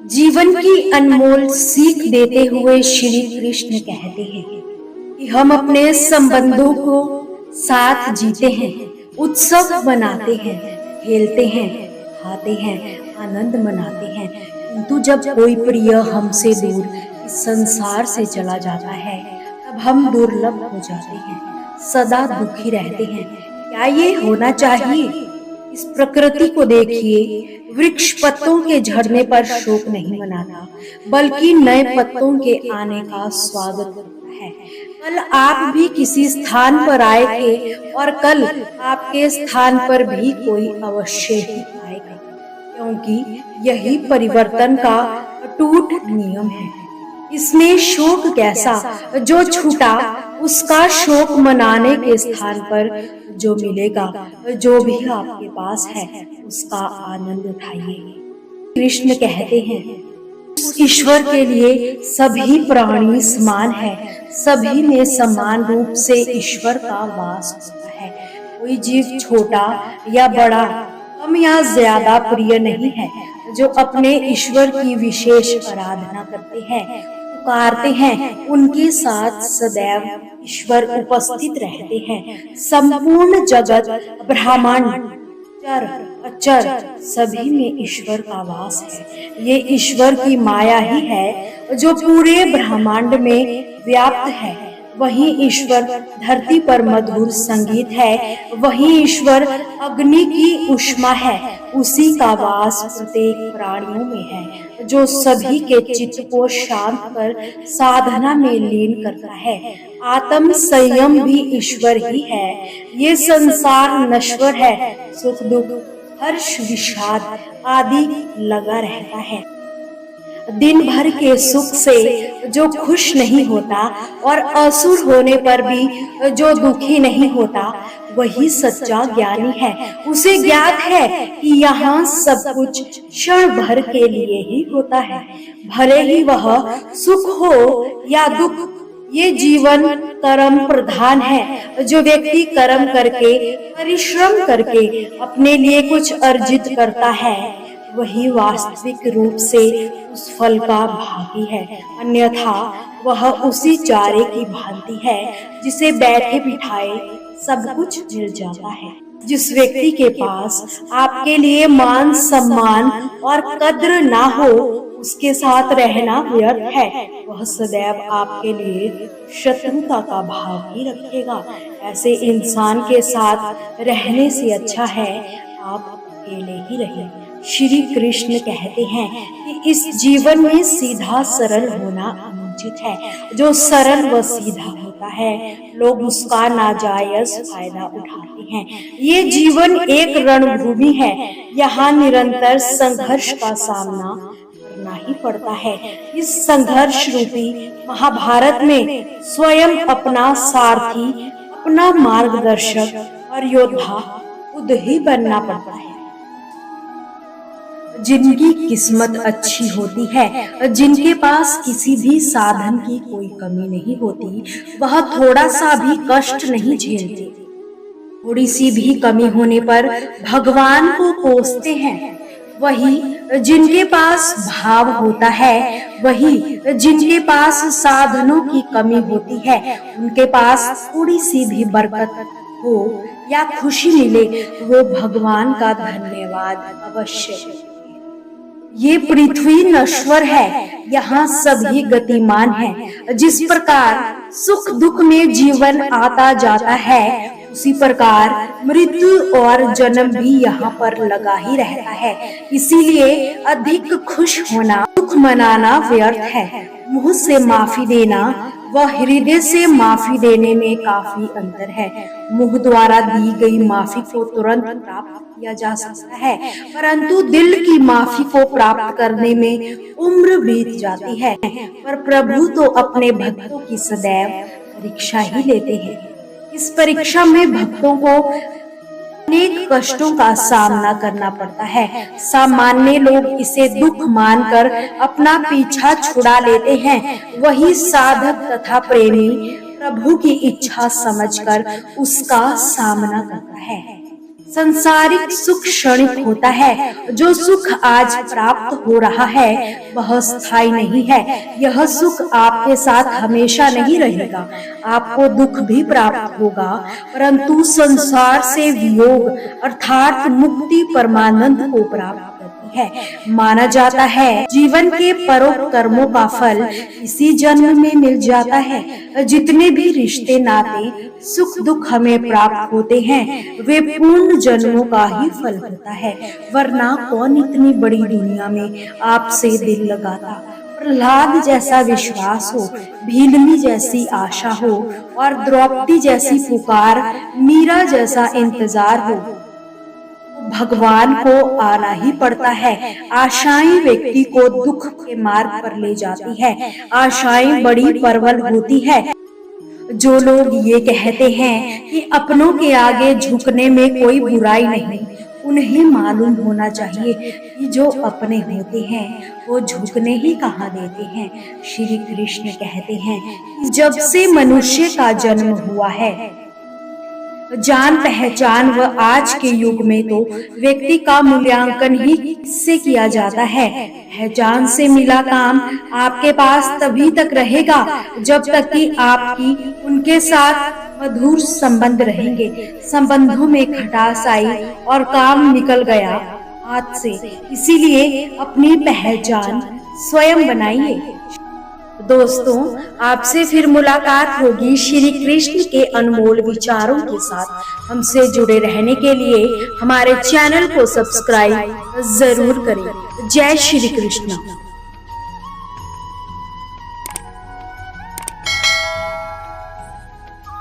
जीवन की अनमोल सीख देते हुए श्री कृष्ण कहते हैं कि हम अपने संबंधों को साथ जीते हैं, उत्सव मनाते हैं, खेलते हैं, खाते हैं, आनंद मनाते हैं। किंतु जब कोई प्रिय हमसे दूर इस संसार से चला जाता है, तब हम दुर्लभ हो जाते हैं, सदा दुखी रहते हैं। क्या ये होना चाहिए? इस प्रकृति को देखिए, वृक्ष पत्तों के झड़ने पर शोक नहीं मनाता, बल्कि नए पत्तों के आने का स्वागत करता है। कल आप भी किसी स्थान पर आए थे और कल आपके स्थान पर भी कोई अवश्य ही आएगा, क्योंकि यही परिवर्तन का अटूट नियम है। इसमें शोक कैसा? जो छूटा उसका शोक मनाने के स्थान पर जो मिलेगा, जो भी आपके पास है, उसका आनंद उठाइए। कृष्ण कहते हैं, उस ईश्वर के लिए सभी प्राणी समान है, सभी में समान रूप से ईश्वर का वास होता है। कोई जीव छोटा या बड़ा, कम या ज्यादा प्रिय नहीं है। जो अपने ईश्वर की विशेष आराधना करते हैं, पुकारते हैं, उनके साथ सदैव ईश्वर उपस्थित रहते हैं। संपूर्ण जगत, ब्रह्मांड, चर अचर, सभी में ईश्वर का वास है। ये ईश्वर की माया ही है जो पूरे ब्रह्मांड में व्याप्त है। वही ईश्वर धरती पर मधुर संगीत है, वही ईश्वर अग्नि की ऊष्मा है। उसी का वास प्रत्येक प्राणियों में है, जो सभी के चित्त को शांत कर साधना में लीन करता है। आत्म संयम भी ईश्वर ही है। ये संसार नश्वर है, सुख दुख, हर्ष विषाद आदि लगा रहता है। दिन भर के सुख से जो खुश नहीं होता और असुर होने पर भी जो दुखी नहीं होता, वही सच्चा ज्ञानी है। उसे ज्ञात है कि यहाँ सब कुछ क्षण भर के लिए ही होता है, भले ही वह सुख हो या दुख। ये जीवन कर्म प्रधान है। जो व्यक्ति कर्म करके, परिश्रम करके अपने लिए कुछ अर्जित करता है, वही वास्तविक रूप से उस फल का भागी है। अन्यथा वह उसी चारे की भांति है जिसे बैठे बिठाए सब कुछ मिल जाता है। जिस व्यक्ति के पास आपके लिए मान सम्मान और कद्र ना हो, उसके साथ रहना व्यर्थ है। वह सदैव आपके लिए शत्रुता का भाव ही रखेगा। ऐसे इंसान के साथ रहने से अच्छा है आप अकेले ही रहें। श्री कृष्ण कहते हैं कि इस जीवन में सीधा सरल होना अनुचित है। जो सरल व सीधा होता है, लोग उसका नाजायज फायदा उठाते हैं। ये जीवन एक रणभूमि है, यहाँ निरंतर संघर्ष का सामना करना ही पड़ता है। इस संघर्ष रूपी महाभारत में स्वयं अपना सारथी, अपना मार्गदर्शक और योद्धा खुद ही बनना पड़ता है। जिनकी किस्मत अच्छी होती है, जिनके पास किसी भी साधन की कोई कमी नहीं होती, वह थोड़ा सा भी कष्ट नहीं झेलते। थोड़ी सी भी कमी होने पर भगवान को कोसते हैं। वही जिनके पास भाव होता है, वही जिनके पास साधनों की कमी होती है, उनके पास थोड़ी सी भी बरकत हो या खुशी मिले, वो भगवान का धन्यवाद अवश्य। ये पृथ्वी नश्वर है, यहाँ सभी गतिमान है। जिस प्रकार सुख दुख में जीवन आता जाता है, उसी प्रकार मृत्यु और जन्म भी यहाँ पर लगा ही रहता है। इसीलिए अधिक खुश होना, दुख मनाना व्यर्थ है। मुंह से माफी देना व हृदय से माफी देने में काफी अंतर है। मुंह द्वारा दी गई माफी को तुरंत प्राप्त किया जा सकता है, परंतु दिल की माफी को प्राप्त करने में उम्र बीत जाती है। पर प्रभु तो अपने भक्तों की सदैव परीक्षा ही लेते हैं। इस परीक्षा में भक्तों को अनेक कष्टों का सामना करना पड़ता है। सामान्य लोग इसे दुख मानकर अपना पीछा छुड़ा लेते हैं। वही साधक तथा प्रेमी प्रभु की इच्छा समझकर उसका सामना करता है। संसारिक सुख क्षणिक होता है। जो सुख आज प्राप्त हो रहा है वह स्थायी नहीं है। यह सुख आपके साथ हमेशा नहीं रहेगा। आपको दुख भी प्राप्त होगा, परंतु संसार से वियोग अर्थात मुक्ति परमानंद को प्राप्त करती है। माना जाता है जीवन के परोक्त कर्मों का फल इसी जन्म में मिल जाता है। जितने भी रिश्ते नाते सुख दुख हमें प्राप्त होते हैं वे पूर्ण जन्मों का ही फल होता है, वरना कौन इतनी बड़ी दुनिया में आपसे दिल लगाता। प्रहलाद जैसा विश्वास हो, भीलनी जैसी आशा हो और द्रौपदी जैसी पुकार, मीरा जैसा इंतजार हो, भगवान को आना ही पड़ता है। आशाएं व्यक्ति को दुख के मार्ग पर ले जाती है। आशाएं बड़ी प्रबल होती है। जो लोग ये कहते हैं कि अपनों के आगे झुकने में कोई बुराई नहीं, उन्हें मालूम होना चाहिए कि जो अपने होते हैं वो झुकने ही कहाँ देते हैं। श्री कृष्ण कहते हैं कि जब से मनुष्य का जन्म हुआ है, जान पहचान व आज के युग में तो व्यक्ति का मूल्यांकन ही इससे किया जाता है। पहचान से मिला काम आपके पास तभी तक रहेगा जब तक कि आपकी उनके साथ मधुर संबंध रहेंगे। संबंधों में खटास आई और काम निकल गया हाथ से। इसीलिए अपनी पहचान स्वयं बनाइए। दोस्तों, आपसे फिर मुलाकात होगी श्री कृष्ण के अनमोल विचारों के साथ। हमसे जुड़े रहने के लिए हमारे चैनल को सब्सक्राइब जरूर करें। जय श्री कृष्ण।